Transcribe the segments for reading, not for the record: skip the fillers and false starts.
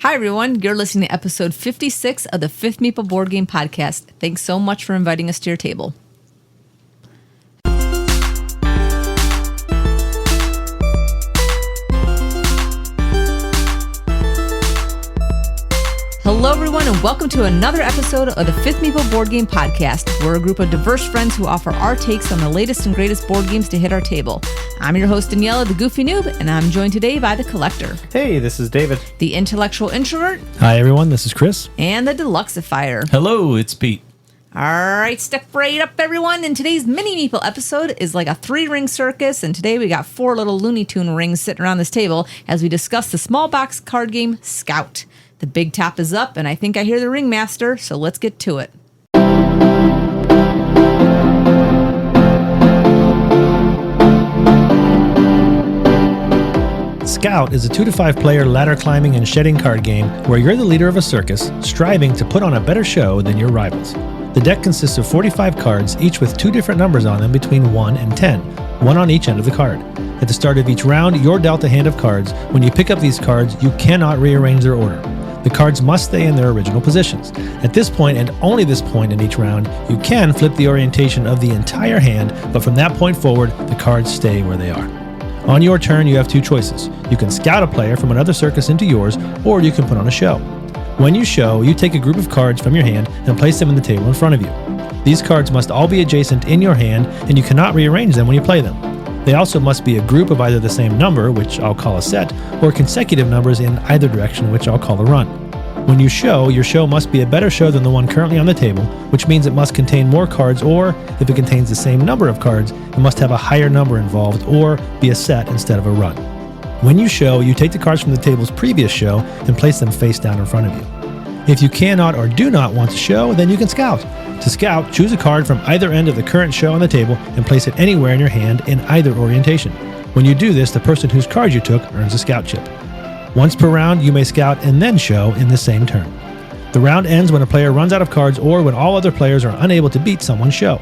Hi, everyone. You're listening to episode 56 of the Fifth Meeple Board Game Podcast. Thanks so much for inviting us to your table. Hello, everyone, and welcome to another episode of the Fifth Meeple Board Game Podcast. We're a group of diverse friends who offer our takes on the latest and greatest board games to hit our table. I'm your host, Daniela, the Goofy Noob, and I'm joined today by the Collector. Hey, this is David. The Intellectual Introvert. Hi, everyone. This is Chris. And the Deluxeifier. Hello, it's Pete. All right, step right up, everyone. And today's mini Meeple episode is like a 3-ring circus, and today we got 4 little Looney Tune rings sitting around this table as we discuss the small box card game Scout. The big top is up, and I think I hear the ringmaster, so let's get to it. Scout is a 2 to 5 player ladder climbing and shedding card game where you're the leader of a circus, striving to put on a better show than your rivals. The deck consists of 45 cards, each with 2 different numbers on them between 1 and 10, one on each end of the card. At the start of each round, you're dealt a hand of cards. When you pick up these cards, you cannot rearrange their order. The cards must stay in their original positions. At this point, and only this point in each round, you can flip the orientation of the entire hand, but from that point forward, the cards stay where they are. On your turn, you have 2 choices. You can scout a player from another circus into yours, or you can put on a show. When you show, you take a group of cards from your hand and place them in the table in front of you. These cards must all be adjacent in your hand, and you cannot rearrange them when you play them. They also must be a group of either the same number, which I'll call a set, or consecutive numbers in either direction, which I'll call a run. When you show, your show must be a better show than the one currently on the table, which means it must contain more cards, or if it contains the same number of cards, it must have a higher number involved, or be a set instead of a run. When you show, you take the cards from the table's previous show and place them face down in front of you. If you cannot or do not want to show, then you can scout. To scout, choose a card from either end of the current show on the table and place it anywhere in your hand in either orientation. When you do this, the person whose card you took earns a scout chip. Once per round, you may scout and then show in the same turn. The round ends when a player runs out of cards or when all other players are unable to beat someone's show.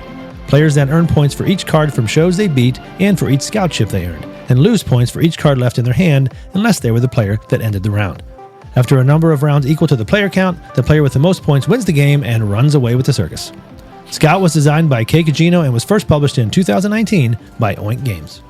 Players then earn points for each card from shows they beat and for each scout chip they earned, and lose points for each card left in their hand unless they were the player that ended the round. After a number of rounds equal to the player count, the player with the most points wins the game and runs away with the circus. Scout was designed by Kei Kajino and was first published in 2019 by Oink Games.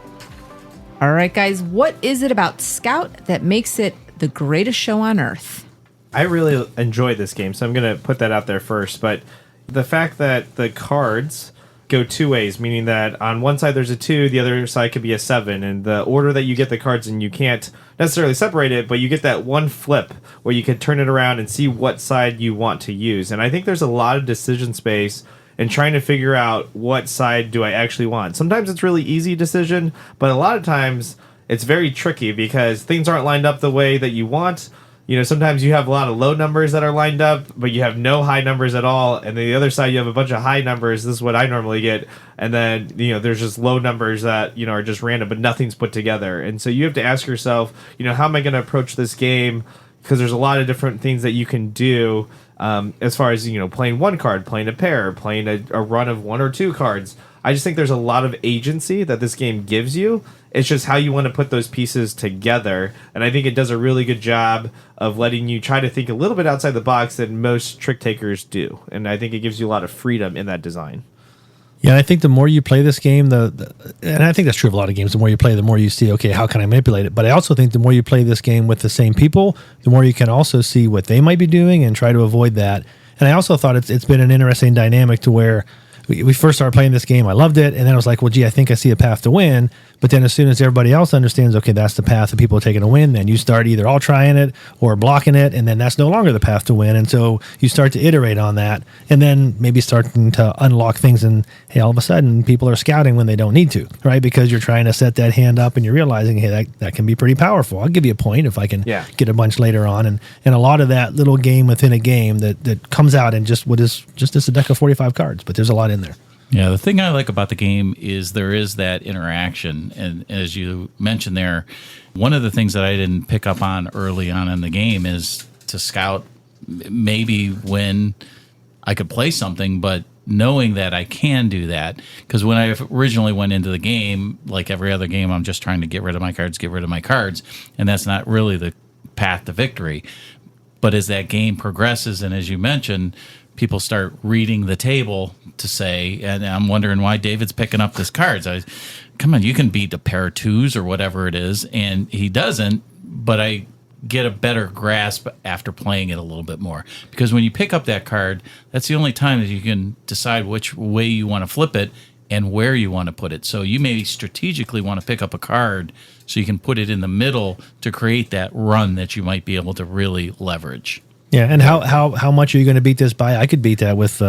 All right, guys, what is it about Scout that makes it the greatest show on earth? I really enjoyed this game, so I'm going to put that out there first. But the fact that the cards go 2 ways, meaning that on one side there's a 2, the other side could be a 7, and the order that you get the cards in, you can't necessarily separate it, but you get that one flip where you can turn it around and see what side you want to use. And I think there's a lot of decision space in trying to figure out what side do I actually want. Sometimes it's really easy decision, but a lot of times it's very tricky because things aren't lined up the way that you want. You know, sometimes you have a lot of low numbers that are lined up, but you have no high numbers at all. And then the other side, you have a bunch of high numbers. This is what I normally get. And then, you know, there's just low numbers that, you know, are just random, but nothing's put together. And so you have to ask yourself, you know, how am I going to approach this game? Because there's a lot of different things that you can do as far as, you know, playing one card, playing a pair, playing a run of 1 or 2 cards. I just think there's a lot of agency that this game gives you. It's just how you want to put those pieces together. And I think it does a really good job of letting you try to think a little bit outside the box than most trick takers do. And I think it gives you a lot of freedom in that design. Yeah, I think the more you play this game, and I think that's true of a lot of games, the more you play, the more you see, okay, how can I manipulate it? But I also think the more you play this game with the same people, the more you can also see what they might be doing and try to avoid that. And I also thought it's been an interesting dynamic to where we first started playing this game. I loved it. And then I was like, well, gee, I think I see a path to win. But then as soon as everybody else understands, okay, that's the path that people are taking to win, then you start either all trying it or blocking it. And then that's no longer the path to win. And so you start to iterate on that and then maybe starting to unlock things. And hey, all of a sudden people are scouting when they don't need to, right? Because you're trying to set that hand up and you're realizing, hey, that can be pretty powerful. I'll give you a point if I can get a bunch later on. And a lot of that little game within a game that comes out in just what is just a deck of 45 cards, but there's a lot in there. Yeah, the thing I like about the game is there is that interaction. And as you mentioned there, one of the things that I didn't pick up on early on in the game is to scout maybe when I could play something, but knowing that I can do that. Because when I originally went into the game, like every other game, I'm just trying to get rid of my cards, and that's not really the path to victory. But as that game progresses, and as you mentioned, people start reading the table to say, and I'm wondering why David's picking up this cards. Come on, you can beat a pair of twos or whatever it is, and he doesn't. But I get a better grasp after playing it a little bit more, because when you pick up that card, that's the only time that you can decide which way you want to flip it and where you want to put it. So you may strategically want to pick up a card so you can put it in the middle to create that run that you might be able to really leverage. Yeah, and how much are you going to beat this by? I could beat that with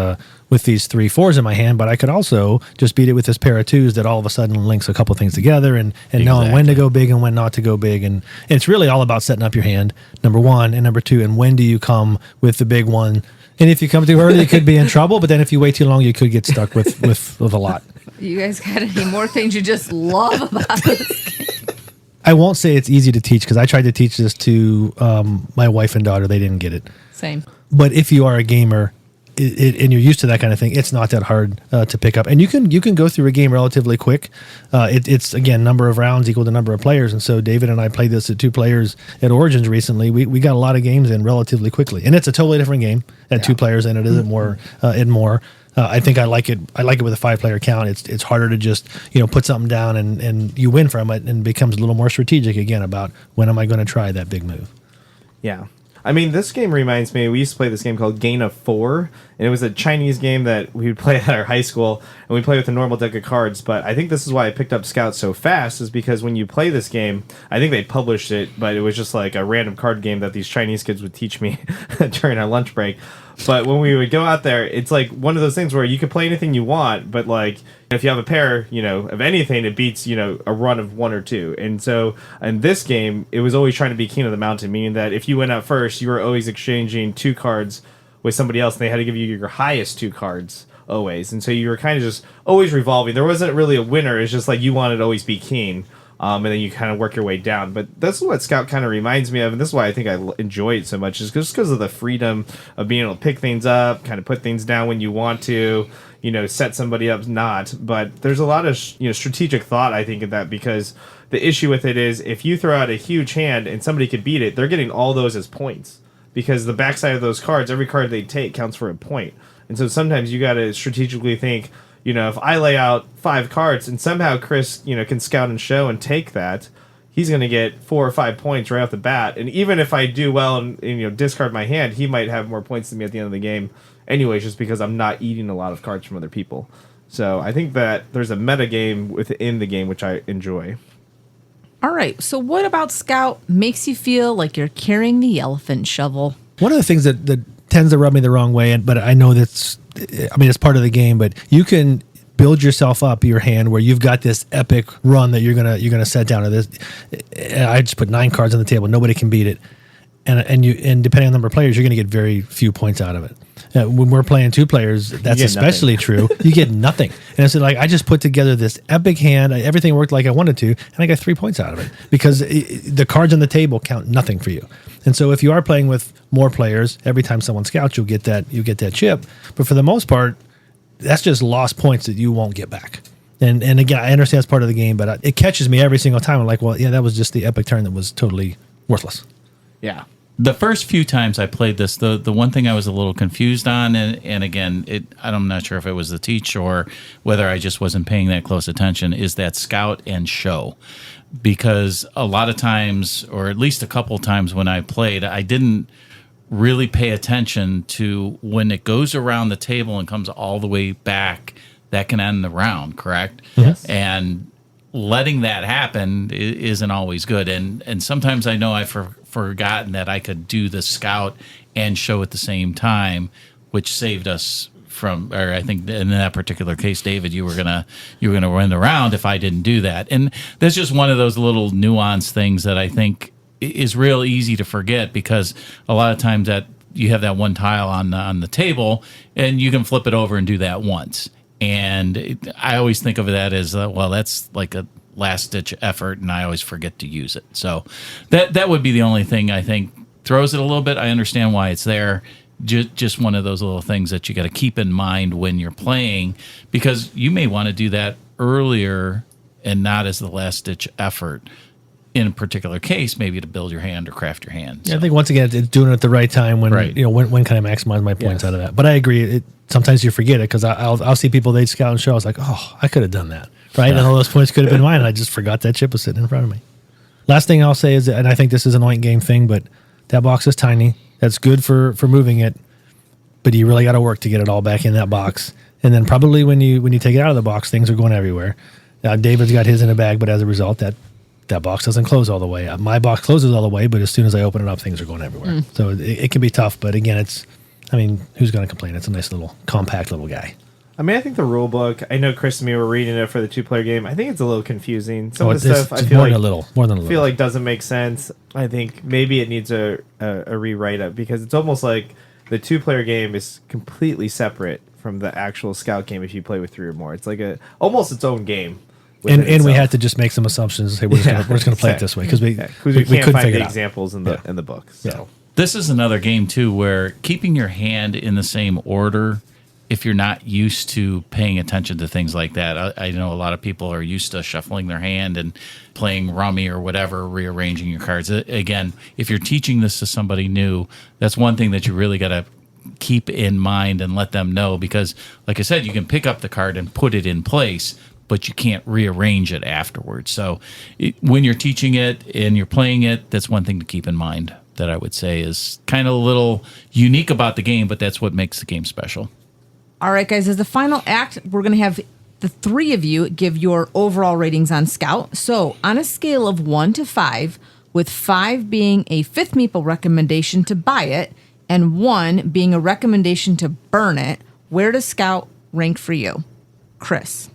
these 3 4s in my hand, but I could also just beat it with this pair of 2s that all of a sudden links a couple things together and knowing when to go big and when not to go big. And it's really all about setting up your hand, number one, and number two, and when do you come with the big one. And if you come too early, you could be in trouble, but then if you wait too long, you could get stuck with a lot. You guys got any more things you just love about this game? I won't say it's easy to teach, because I tried to teach this to my wife and daughter. They didn't get it. Same. But if you are a gamer and you're used to that kind of thing, it's not that hard to pick up. And you can go through a game relatively quick. It's, again, number of rounds equal to number of players. And so David and I played this at 2 players at Origins recently. We got a lot of games in relatively quickly. And it's a totally different game at 2 players than it is at more. I think I like it. I like it with a 5-player count. It's harder to just put something down and you win from it, and becomes a little more strategic again about when am I going to try that big move. Yeah. I mean, this game reminds me, we used to play this game called Game of 4, and it was a Chinese game that we would play at our high school, and we play with a normal deck of cards. But I think this is why I picked up Scout so fast, is because when you play this game, I think they published it, but it was just like a random card game that these Chinese kids would teach me during our lunch break. But when we would go out there, it's like one of those things where you could play anything you want, but like if you have a pair, of anything, it beats, a run of 1 or 2. And so in this game, it was always trying to be king of the mountain, meaning that if you went out first, you were always exchanging 2 cards with somebody else, and they had to give you your highest 2 cards always. And so you were kind of just always revolving. There wasn't really a winner. It's just like you wanted to always be king. And then you kind of work your way down. But that's what Scout kind of reminds me of, and this is why I think I enjoy it so much, is just because of the freedom of being able to pick things up, kind of put things down when you want to, set somebody up not. But there's a lot of strategic thought, I think, in that, because the issue with it is if you throw out a huge hand and somebody could beat it, they're getting all those as points, because the backside of those cards, every card they take counts for a point. And so sometimes you got to strategically think, if I lay out 5 cards and somehow Chris, can scout and show and take that, he's going to get 4 or 5 points right off the bat. And even if I do well and discard my hand, he might have more points than me at the end of the game anyways, just because I'm not eating a lot of cards from other people. So I think that there's a meta game within the game, which I enjoy. All right. So what about Scout makes you feel like you're carrying the elephant shovel? One of the things that tends to rub me the wrong way, but I know it's part of the game, but you can build yourself up your hand where you've got this epic run that you're gonna set down to this. I just put 9 cards on the table. Nobody can beat it. And depending on the number of players, you're going to get very few points out of it. When we're playing 2 players, that's especially true. You get nothing. And it's like, I just put together this epic hand. Everything worked like I wanted to, and I got 3 points out of it, because the cards on the table count nothing for you. And so if you are playing with more players, every time someone scouts, you get that chip. But for the most part, that's just lost points that you won't get back. And again, I understand it's part of the game, but it catches me every single time. I'm like, well, yeah, that was just the epic turn that was totally worthless. Yeah. The first few times I played this, the one thing I was a little confused on, and again, I'm not sure if it was the teach or whether I just wasn't paying that close attention, is that scout and show. Because a lot of times, or at least a couple times when I played, I didn't really pay attention to when it goes around the table and comes all the way back, that can end the round, correct? Yes. And letting that happen isn't always good. And sometimes I know I've forgotten that I could do the scout and show at the same time, which saved us from, or I think in that particular case, David, you were gonna win the round if I didn't do that. And that's just one of those little nuanced things that I think is real easy to forget, because a lot of times that you have that one tile on the table and you can flip it over and do that once. And I always think of that as, well, that's like a last-ditch effort, and I always forget to use it. So that would be the only thing I think throws it a little bit. I understand why it's there. Just one of those little things that you got to keep in mind when you're playing, because you may want to do that earlier and not as the last-ditch effort. in a particular case, maybe to build your hand or craft your hand. Yeah, I think once again, it's doing it at the right time when, Right. when can I maximize my points out of that? But I agree. Sometimes you forget it because I'll see people, they scout and show. I was like, oh, I could have done that. Right. And all those points could have been mine. And I just forgot that chip was sitting in front of me. Last thing I'll say is, and I think this is an oink game thing, but that box is tiny. That's good for moving it. But you really got to work to get it all back in that box. And then probably when you take it out of the box, things are going everywhere. David's got his in a bag, but as a result, that box doesn't close all the way. My box closes all the way, but as soon as I open it up, things are going everywhere. So it can be tough. But again, who's going to complain? It's a nice little compact little guy. I mean, I think the rule book, I know Chris and me were reading it for the 2-player game. I think it's a little confusing. Some of the stuff I feel more than a little. I feel like doesn't make sense. I think maybe it needs a rewrite up because it's almost like the 2-player game is completely separate from the actual Scout game if you play with 3 or more. It's like almost its own game. And we had to just make some assumptions and say we're just going to play it this way because we can't couldn't find figure the it out. examples in the book. So. Yeah. This is another game, too, where keeping your hand in the same order, if you're not used to paying attention to things like that, I know a lot of people are used to shuffling their hand and playing rummy or whatever, rearranging your cards. Again, if you're teaching this to somebody new, that's one thing that you really got to keep in mind and let them know because, like I said, you can pick up the card and put it in place, but you can't rearrange it afterwards. So when you're teaching it and you're playing it, that's one thing to keep in mind that I would say is kind of a little unique about the game, but that's what makes the game special. All right, guys, as the final act, we're going to have the 3 of you give your overall ratings on Scout. So on a scale of 1 to 5, with 5 being a fifth meeple recommendation to buy it and 1 being a recommendation to burn it, where does Scout rank for you? Chris.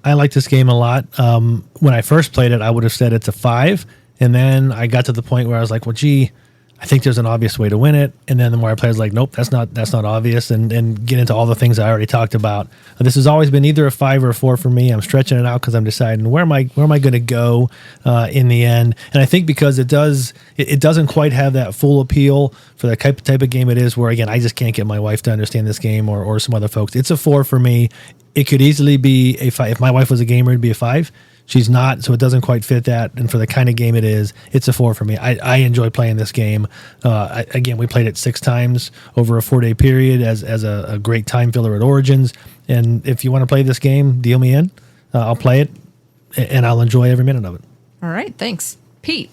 I like this game a lot. When I first played it, I would have said it's a 5. And then I got to the point where I was like, well, gee, I think there's an obvious way to win it. And then the more I play, I was like, nope, that's not obvious. And get into all the things I already talked about. This has always been either a 5 or a 4 for me. I'm stretching it out because I'm deciding where am I going to go in the end. And I think because it doesn't quite have that full appeal for the type of game it is. Where again, I just can't get my wife to understand this game or some other folks. It's a 4 for me. It could easily be a 5. If my wife was a gamer, it'd be a 5. She's not, so it doesn't quite fit that. And for the kind of game it is, it's a 4 for me. I enjoy playing this game. Again, we played it 6 times over a 4-day period as a great time filler at Origins. And if you want to play this game, deal me in. I'll play it, and I'll enjoy every minute of it. All right, thanks. Pete.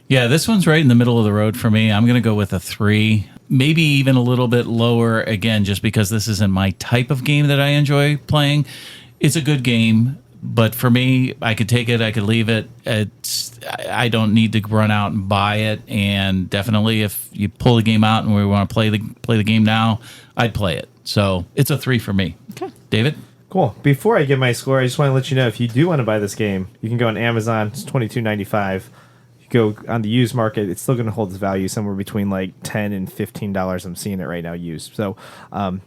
Yeah, this one's right in the middle of the road for me. I'm going to go with a 3, maybe even a little bit lower, again, just because this isn't my type of game that I enjoy playing. It's a good game. But for me, I could take it, I could leave it. I don't need to run out and buy it. And definitely, if you pull the game out and we want to play the game now, I'd play it. So it's a 3 for me. Okay, David. Cool. Before I give my score, I just want to let you know if you do want to buy this game, you can go on Amazon. It's $22.95. Go on the used market, it's still going to hold its value somewhere between like $10 and $15. I'm seeing it right now used. So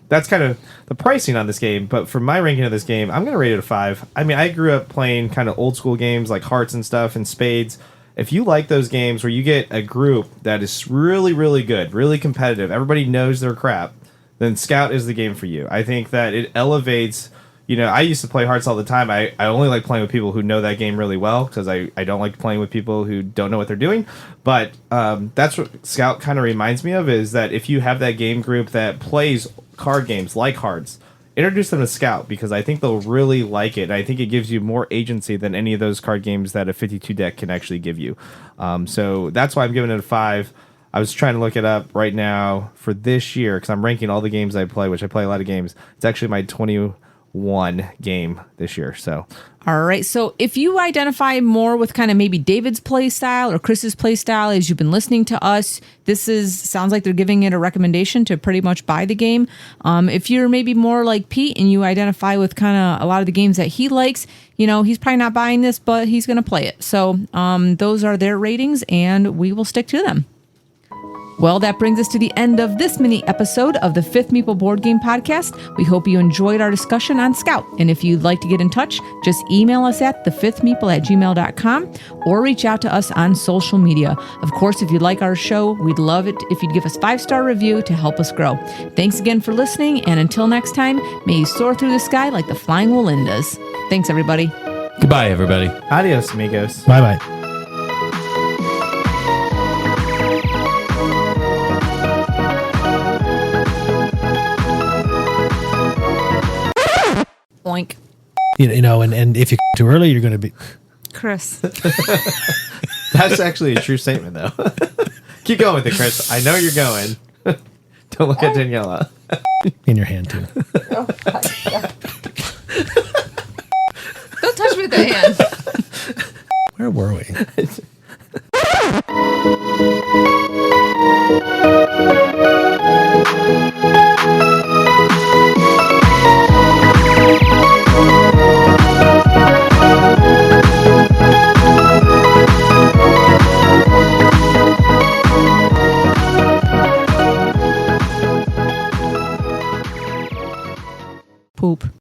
that's kind of the pricing on this game. But for my ranking of this game, I'm going to rate it a 5. I mean, I grew up playing kind of old school games like Hearts and stuff and Spades. If you like those games where you get a group that is really, really good, really competitive, everybody knows their crap, then Scout is the game for you. I think that it elevates. You know, I used to play Hearts all the time. I only like playing with people who know that game really well because I don't like playing with people who don't know what they're doing. But that's what Scout kind of reminds me of, is that if you have that game group that plays card games like Hearts, introduce them to Scout because I think they'll really like it. And I think it gives you more agency than any of those card games that a 52 deck can actually give you. So that's why I'm giving it a 5. I was trying to look it up right now for this year because I'm ranking all the games I play, which I play a lot of games. It's actually my 21 game this year. So all right, so if you identify more with kind of maybe David's play style or Chris's play style as you've been listening to us, sounds like they're giving it a recommendation to pretty much buy the game. If you're maybe more like Pete and you identify with kind of a lot of the games that he likes, he's probably not buying this, but he's going to play it. So those are their ratings and we will stick to them. Well, that brings us to the end of this mini episode of the Fifth Meeple Board Game Podcast. We hope you enjoyed our discussion on Scout. And if you'd like to get in touch, just email us at thefifthmeeple@gmail.com or reach out to us on social media. Of course, if you like our show, we'd love it if you'd give us a 5-star review to help us grow. Thanks again for listening. And until next time, may you soar through the sky like the flying Wolindas. Thanks, everybody. Goodbye, everybody. adios, amigos. Bye-bye. Yoink. You know, and if you too early, you're going to be. Chris. That's actually a true statement, though. Keep going with it, Chris. I know you're going. Don't look at Daniela. In your hand, too. Don't touch me with that hand. Where were we?